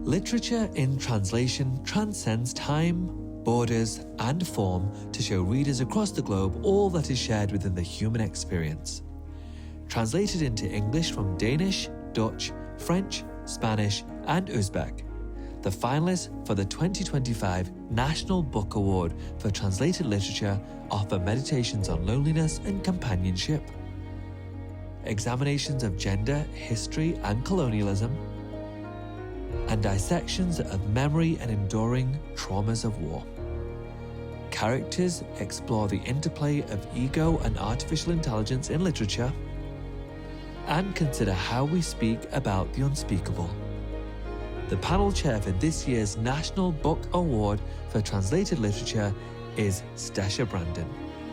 Literature in translation transcends time, borders, and form to show readers across the globe all that is shared within the human experience. Translated into English from Danish, Dutch, French, Spanish, and Uzbek, the finalists for the 2025 National Book Award for Translated Literature offer meditations on loneliness and companionship, examinations of gender, history, and colonialism, and dissections of memory and enduring traumas of war. Characters explore the interplay of ego and artificial intelligence in literature, and consider how we speak about the unspeakable. The panel chair for this year's National Book Award for Translated Literature is Stesha Brandon,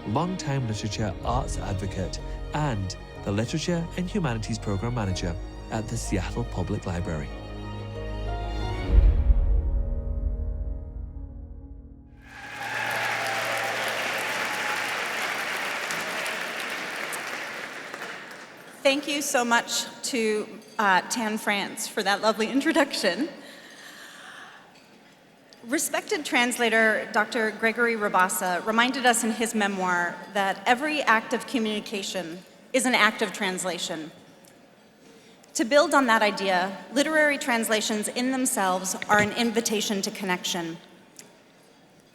longtime literature arts advocate and the Literature and Humanities Program Manager at the Seattle Public Library. Thank you so much to Tan France for that lovely introduction. Respected translator Dr. Gregory Rabassa reminded us in his memoir that every act of communication is an act of translation. To build on that idea, literary translations in themselves are an invitation to connection.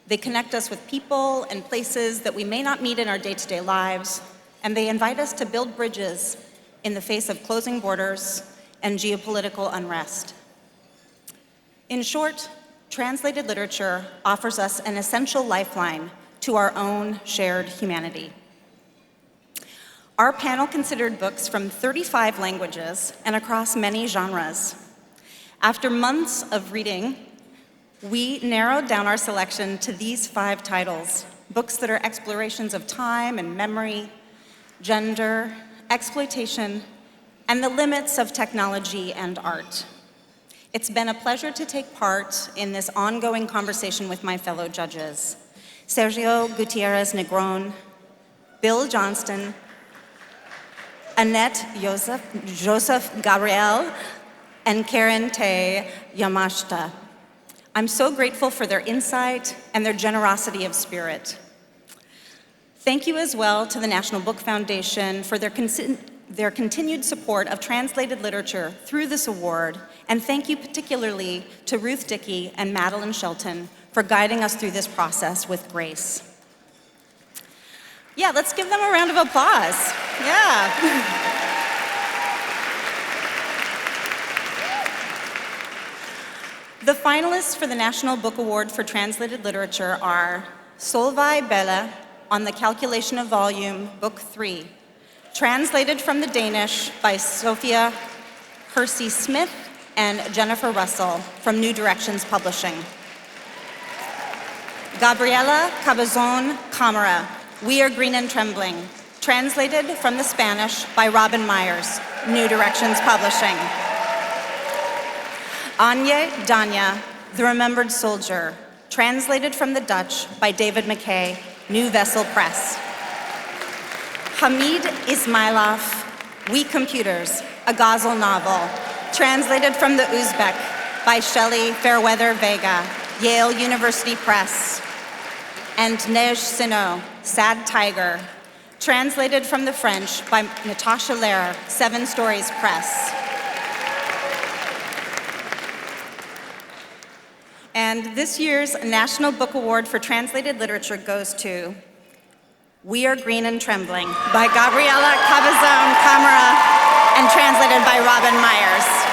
They connect us with people and places that we may not meet in our day-to-day lives, and they invite us to build bridges in the face of closing borders and geopolitical unrest. In short, translated literature offers us an essential lifeline to our own shared humanity. Our panel considered books from 35 languages and across many genres. After months of reading, we narrowed down our selection to these 5 titles, books that are explorations of time and memory, gender, exploitation, and the limits of technology and art. It's been a pleasure to take part in this ongoing conversation with my fellow judges, Sergio Gutierrez Negron, Bill Johnston, Annette Joseph Gabriel, and Karen Tay Yamashita. I'm so grateful for their insight and their generosity of spirit. Thank you as well to the National Book Foundation for their continued support of translated literature through this award, and thank you particularly to Ruth Dickey and Madeline Shelton for guiding us through this process with grace. Yeah, let's give them a round of applause. Yeah. The finalists for the National Book Award for Translated Literature are Solveig Belle, On the Calculation of Volume, Book 3, translated from the Danish by Sophia Hersey Smith and Jennifer Russell from New Directions Publishing. Gabriela Cabezón Cámara, We Are Green and Trembling, translated from the Spanish by Robin Myers, New Directions Publishing. Anje Danya, The Remembered Soldier, translated from the Dutch by David McKay, New Vessel Press. Hamid Ismailov, We Computers, a Ghazal novel, translated from the Uzbek by Shelley Fairweather Vega, Yale University Press. And Nej Sino, Sad Tiger, translated from the French by Natasha Lehrer, Seven Stories Press. And this year's National Book Award for Translated Literature goes to We Are Green and Trembling by Gabriela Cabezón Cámara and translated by Robin Myers.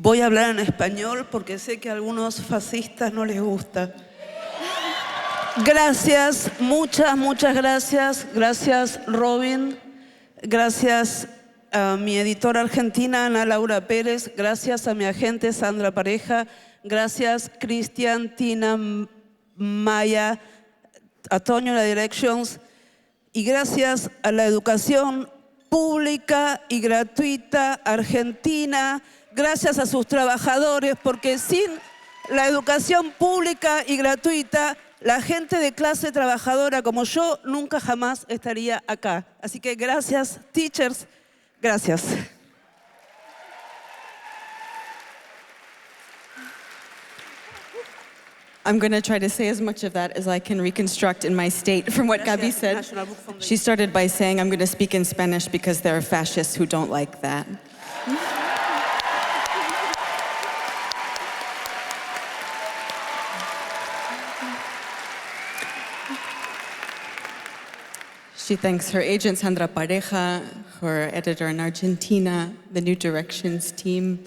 Voy a hablar en español porque sé que a algunos fascistas no les gusta. Gracias, muchas gracias. Gracias, Robin. Gracias a mi editora argentina, Ana Laura Pérez. Gracias a mi agente, Sandra Pareja. Gracias, Cristian, Tina, Maya, Antonio, la Directions. Y gracias a la educación pública y gratuita argentina. Gracias a sus trabajadores, porque sin la educación pública y gratuita, la gente de clase trabajadora como yo nunca jamás estaría acá. Así que gracias, teachers, gracias. I'm going to try to say as much of that as I can reconstruct in my state from what Gabi said. She started by saying, I'm going to speak in Spanish because there are fascists who don't like that. She thanks her agent, Sandra Pareja, her editor in Argentina, the New Directions team,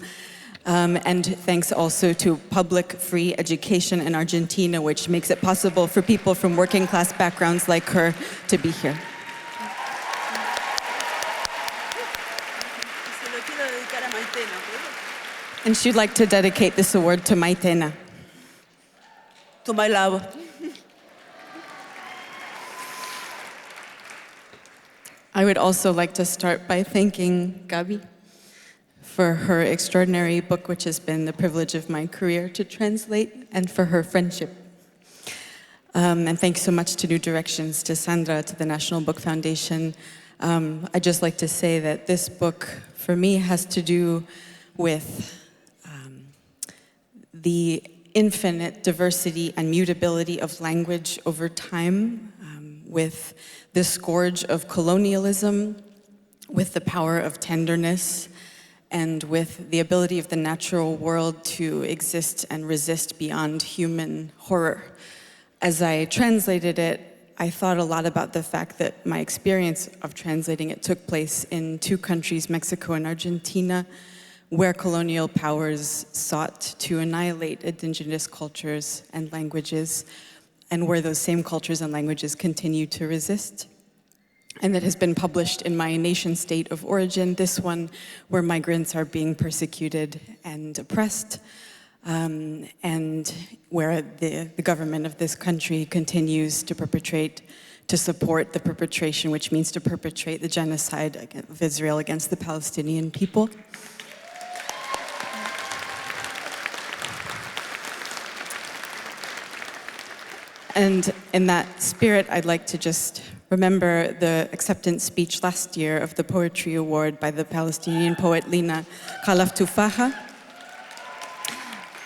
and thanks also to public free education in Argentina, which makes it possible for people from working class backgrounds like her to be here. And she'd like to dedicate this award to Maitena. To my love. I would also like to start by thanking Gabi for her extraordinary book, which has been the privilege of my career to translate, and for her friendship. And thanks so much to New Directions, to Sandra, to the National Book Foundation. I'd just like to say that this book, for me, has to do with the infinite diversity and mutability of language over time, with the scourge of colonialism, with the power of tenderness, and with the ability of the natural world to exist and resist beyond human horror. As I translated it, I thought a lot about the fact that my experience of translating it took place in two countries, Mexico and Argentina, where colonial powers sought to annihilate indigenous cultures and languages, and where those same cultures and languages continue to resist. And that has been published in my nation state of origin, this one where migrants are being persecuted and oppressed, and where the government of this country continues to support the perpetration, which means to perpetrate the genocide of Israel against the Palestinian people. And in that spirit, I'd like to just remember the acceptance speech last year of the Poetry Award by the Palestinian poet Lina Khalaf Tufaha,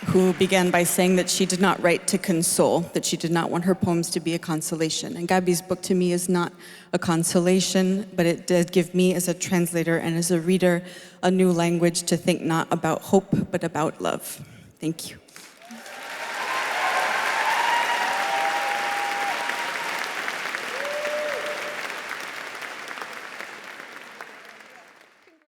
who began by saying that she did not write to console, that she did not want her poems to be a consolation. And Gabi's book to me is not a consolation, but it did give me as a translator and as a reader a new language to think not about hope, but about love. Thank you.